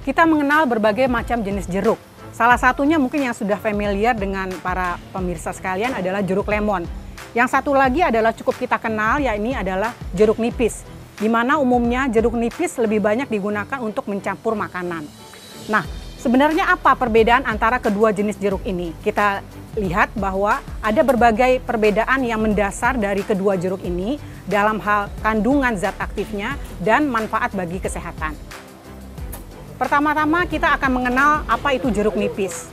Kita mengenal berbagai macam jenis jeruk. Salah satunya mungkin yang sudah familiar dengan para pemirsa sekalian adalah jeruk lemon. Yang satu lagi adalah cukup kita kenal, yakni adalah jeruk nipis, di mana umumnya jeruk nipis lebih banyak digunakan untuk mencampur makanan. Nah, sebenarnya apa perbedaan antara kedua jenis jeruk ini? Kita lihat bahwa ada berbagai perbedaan yang mendasar dari kedua jeruk ini dalam hal kandungan zat aktifnya dan manfaat bagi kesehatan. Pertama-tama kita akan mengenal apa itu jeruk nipis.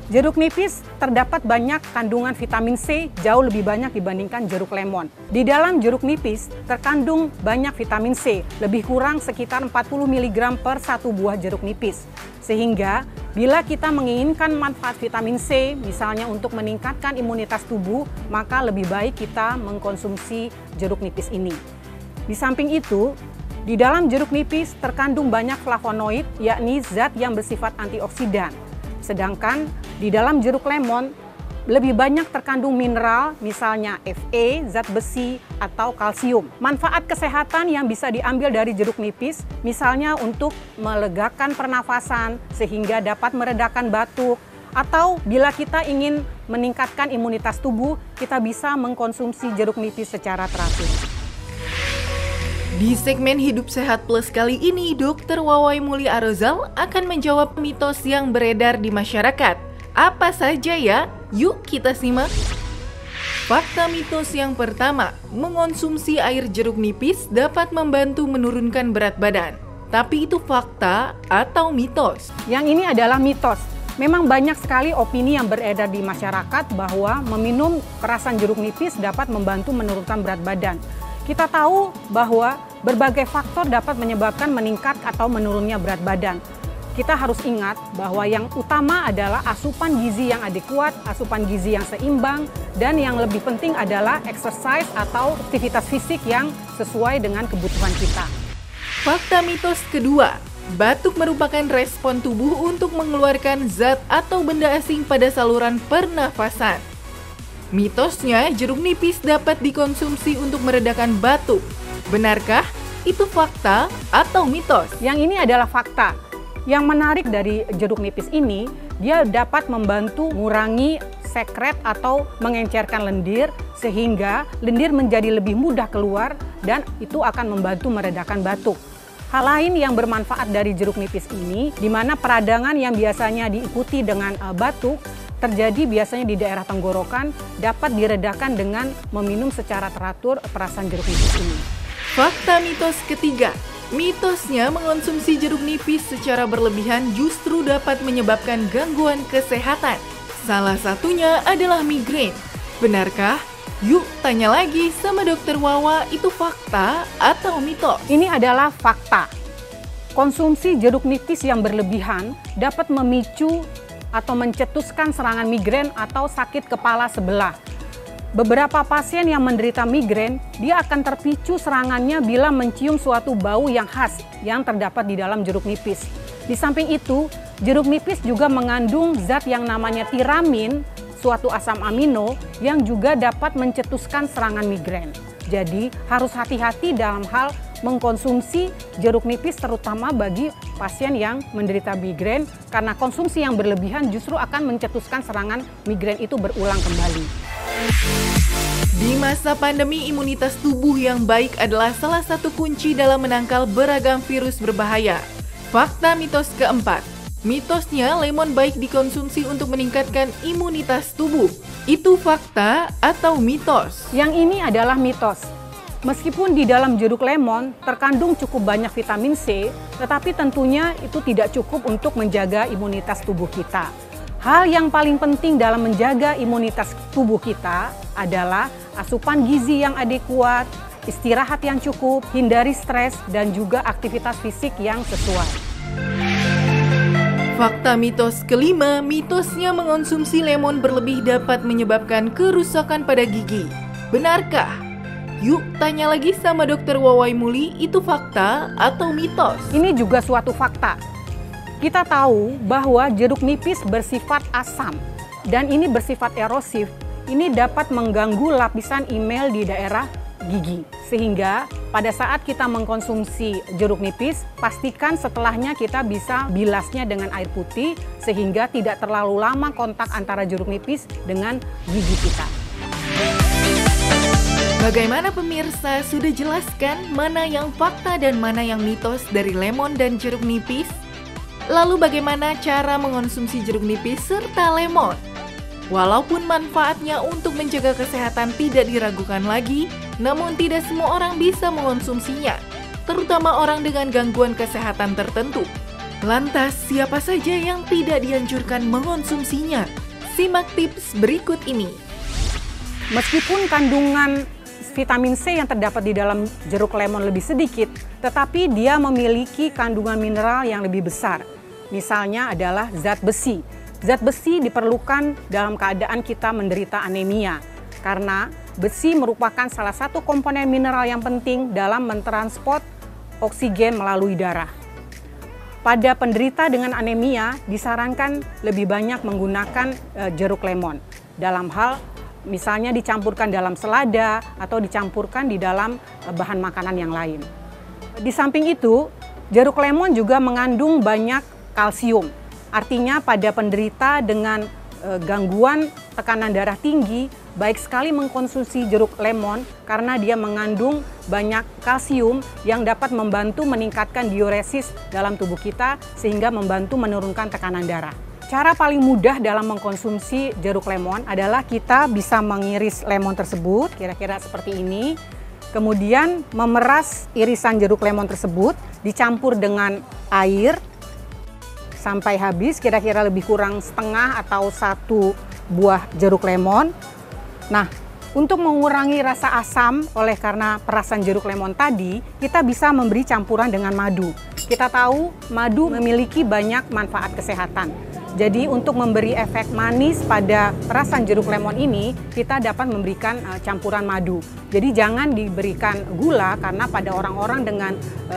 Jeruk nipis terdapat banyak kandungan vitamin C, jauh lebih banyak dibandingkan jeruk lemon. Di dalam jeruk nipis terkandung banyak vitamin C, lebih kurang sekitar 40 mg per satu buah jeruk nipis. Sehingga bila kita menginginkan manfaat vitamin C, misalnya untuk meningkatkan imunitas tubuh, maka lebih baik kita mengkonsumsi jeruk nipis ini. Di samping itu, di dalam jeruk nipis terkandung banyak flavonoid, yakni zat yang bersifat antioksidan. Sedangkan di dalam jeruk lemon lebih banyak terkandung mineral, misalnya Fe, zat besi, atau kalsium. Manfaat kesehatan yang bisa diambil dari jeruk nipis, misalnya untuk melegakan pernafasan sehingga dapat meredakan batuk, atau bila kita ingin meningkatkan imunitas tubuh, kita bisa mengkonsumsi jeruk nipis secara teratur. Di segmen Hidup Sehat Plus kali ini, Dr. Wawai Muli Arozal akan menjawab mitos yang beredar di masyarakat. Apa saja ya? Yuk kita simak. Fakta mitos yang pertama, mengonsumsi air jeruk nipis dapat membantu menurunkan berat badan. Tapi itu fakta atau mitos? Yang ini adalah mitos. Memang banyak sekali opini yang beredar di masyarakat bahwa meminum perasan jeruk nipis dapat membantu menurunkan berat badan. Kita tahu bahwa berbagai faktor dapat menyebabkan meningkat atau menurunnya berat badan. Kita harus ingat bahwa yang utama adalah asupan gizi yang adekuat, asupan gizi yang seimbang, dan yang lebih penting adalah exercise atau aktivitas fisik yang sesuai dengan kebutuhan kita. Fakta mitos kedua, batuk merupakan respon tubuh untuk mengeluarkan zat atau benda asing pada saluran pernafasan. Mitosnya, jeruk nipis dapat dikonsumsi untuk meredakan batuk. Benarkah itu fakta atau mitos? Yang ini adalah fakta. Yang menarik dari jeruk nipis ini, dia dapat membantu mengurangi sekret atau mengencerkan lendir, sehingga lendir menjadi lebih mudah keluar dan itu akan membantu meredakan batuk. Hal lain yang bermanfaat dari jeruk nipis ini, di mana peradangan yang biasanya diikuti dengan batuk, terjadi biasanya di daerah tenggorokan, dapat diredakan dengan meminum secara teratur perasan jeruk nipis ini. Fakta mitos ketiga, mitosnya mengonsumsi jeruk nipis secara berlebihan justru dapat menyebabkan gangguan kesehatan. Salah satunya adalah migrain. Benarkah? Yuk tanya lagi sama Dr. Wawa, itu fakta atau mitos? Ini adalah fakta. Konsumsi jeruk nipis yang berlebihan dapat memicu atau mencetuskan serangan migrain atau sakit kepala sebelah. Beberapa pasien yang menderita migrain, dia akan terpicu serangannya bila mencium suatu bau yang khas yang terdapat di dalam jeruk nipis. Di samping itu, jeruk nipis juga mengandung zat yang namanya tiramin, suatu asam amino yang juga dapat mencetuskan serangan migrain. Jadi harus hati-hati dalam hal mengkonsumsi jeruk nipis, terutama bagi pasien yang menderita migrain, karena konsumsi yang berlebihan justru akan mencetuskan serangan migrain itu berulang kembali. Di masa pandemi, imunitas tubuh yang baik adalah salah satu kunci dalam menangkal beragam virus berbahaya. Fakta mitos keempat, mitosnya lemon baik dikonsumsi untuk meningkatkan imunitas tubuh. Itu fakta atau mitos? Yang ini adalah mitos. Meskipun di dalam jeruk lemon terkandung cukup banyak vitamin C, tetapi tentunya itu tidak cukup untuk menjaga imunitas tubuh kita. Hal yang paling penting dalam menjaga imunitas tubuh kita adalah asupan gizi yang adekuat, istirahat yang cukup, hindari stres, dan juga aktivitas fisik yang sesuai. Fakta mitos kelima, mitosnya mengonsumsi lemon berlebih dapat menyebabkan kerusakan pada gigi. Benarkah? Yuk tanya lagi sama Dr. Wawai Muli, itu fakta atau mitos? Ini juga suatu fakta. Kita tahu bahwa jeruk nipis bersifat asam dan ini bersifat erosif. Ini dapat mengganggu lapisan email di daerah gigi. Sehingga pada saat kita mengkonsumsi jeruk nipis, pastikan setelahnya kita bisa bilasnya dengan air putih sehingga tidak terlalu lama kontak antara jeruk nipis dengan gigi kita. Bagaimana pemirsa, sudah jelaskan mana yang fakta dan mana yang mitos dari lemon dan jeruk nipis? Lalu bagaimana cara mengonsumsi jeruk nipis serta lemon? Walaupun manfaatnya untuk menjaga kesehatan tidak diragukan lagi, namun tidak semua orang bisa mengonsumsinya, terutama orang dengan gangguan kesehatan tertentu. Lantas, siapa saja yang tidak dianjurkan mengonsumsinya? Simak tips berikut ini. Meskipun kandungan vitamin C yang terdapat di dalam jeruk lemon lebih sedikit, tetapi dia memiliki kandungan mineral yang lebih besar. Misalnya adalah zat besi. Zat besi diperlukan dalam keadaan kita menderita anemia, karena besi merupakan salah satu komponen mineral yang penting dalam mentransport oksigen melalui darah. Pada penderita dengan anemia, disarankan lebih banyak menggunakan jeruk lemon. Dalam hal misalnya dicampurkan dalam selada atau dicampurkan di dalam bahan makanan yang lain. Di samping itu, jeruk lemon juga mengandung banyak kalsium. Artinya pada penderita dengan gangguan tekanan darah tinggi, baik sekali mengkonsumsi jeruk lemon karena dia mengandung banyak kalsium yang dapat membantu meningkatkan diuresis dalam tubuh kita sehingga membantu menurunkan tekanan darah. Cara paling mudah dalam mengkonsumsi jeruk lemon adalah kita bisa mengiris lemon tersebut, kira-kira seperti ini. Kemudian memeras irisan jeruk lemon tersebut, dicampur dengan air sampai habis, kira-kira lebih kurang setengah atau 1 buah jeruk lemon. Nah, untuk mengurangi rasa asam oleh karena perasan jeruk lemon tadi, kita bisa memberi campuran dengan madu. Kita tahu madu memiliki banyak manfaat kesehatan. Jadi untuk memberi efek manis pada perasan jeruk lemon ini, kita dapat memberikan campuran madu. Jadi jangan diberikan gula karena pada orang-orang dengan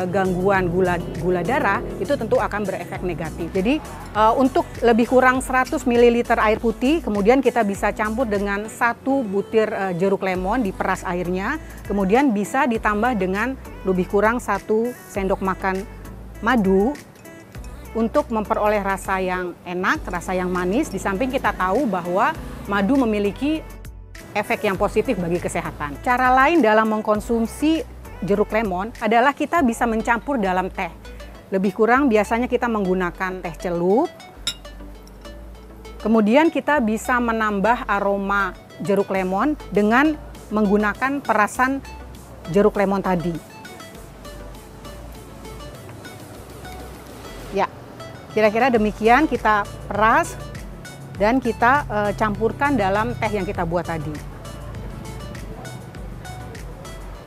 gangguan gula darah itu tentu akan berefek negatif. Jadi untuk lebih kurang 100 ml air putih, kemudian kita bisa campur dengan 1 butir jeruk lemon, diperas airnya, kemudian bisa ditambah dengan lebih kurang 1 sendok makan madu untuk memperoleh rasa yang enak, rasa yang manis. Di samping kita tahu bahwa madu memiliki efek yang positif bagi kesehatan. Cara lain dalam mengkonsumsi jeruk lemon adalah kita bisa mencampur dalam teh. Lebih kurang biasanya kita menggunakan teh celup. Kemudian kita bisa menambah aroma jeruk lemon dengan menggunakan perasan jeruk lemon tadi. Ya, kira-kira demikian kita peras dan kita campurkan dalam teh yang kita buat tadi.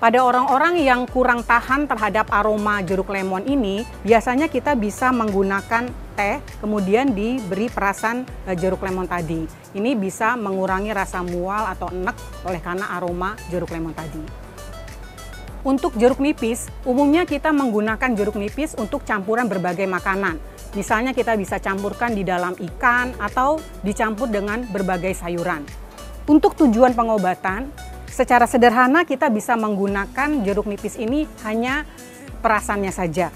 Pada orang-orang yang kurang tahan terhadap aroma jeruk lemon ini, biasanya kita bisa menggunakan teh, kemudian diberi perasan jeruk lemon tadi. Ini bisa mengurangi rasa mual atau enek oleh karena aroma jeruk lemon tadi. Untuk jeruk nipis, umumnya kita menggunakan jeruk nipis untuk campuran berbagai makanan. Misalnya kita bisa campurkan di dalam ikan atau dicampur dengan berbagai sayuran. Untuk tujuan pengobatan, secara sederhana kita bisa menggunakan jeruk nipis ini hanya perasannya saja.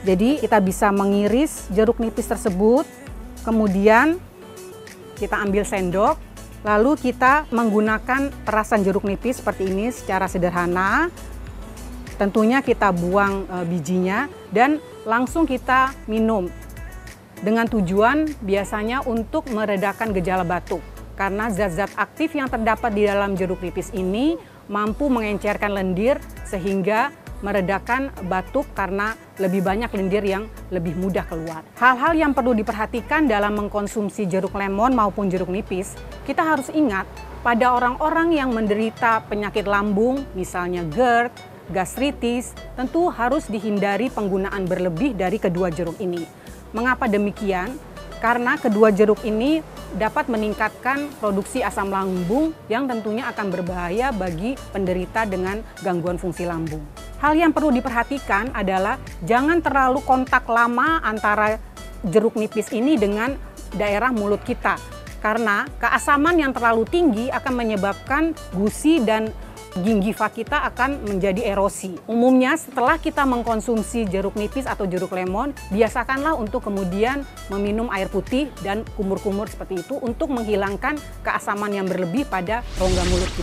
Jadi kita bisa mengiris jeruk nipis tersebut, kemudian kita ambil sendok, lalu kita menggunakan perasan jeruk nipis seperti ini secara sederhana. Tentunya kita buang bijinya dan langsung kita minum. Dengan tujuan biasanya untuk meredakan gejala batuk. Karena zat-zat aktif yang terdapat di dalam jeruk nipis ini mampu mengencerkan lendir sehingga meredakan batuk karena lebih banyak lendir yang lebih mudah keluar. Hal-hal yang perlu diperhatikan dalam mengkonsumsi jeruk lemon maupun jeruk nipis, kita harus ingat pada orang-orang yang menderita penyakit lambung, misalnya GERD, gastritis, tentu harus dihindari penggunaan berlebih dari kedua jeruk ini. Mengapa demikian? Karena kedua jeruk ini dapat meningkatkan produksi asam lambung yang tentunya akan berbahaya bagi penderita dengan gangguan fungsi lambung. Hal yang perlu diperhatikan adalah jangan terlalu kontak lama antara jeruk nipis ini dengan daerah mulut kita. Karena keasaman yang terlalu tinggi akan menyebabkan gusi dan gingiva kita akan menjadi erosi. Umumnya setelah kita mengkonsumsi jeruk nipis atau jeruk lemon, biasakanlah untuk kemudian meminum air putih dan kumur-kumur seperti itu untuk menghilangkan keasaman yang berlebih pada rongga mulut kita.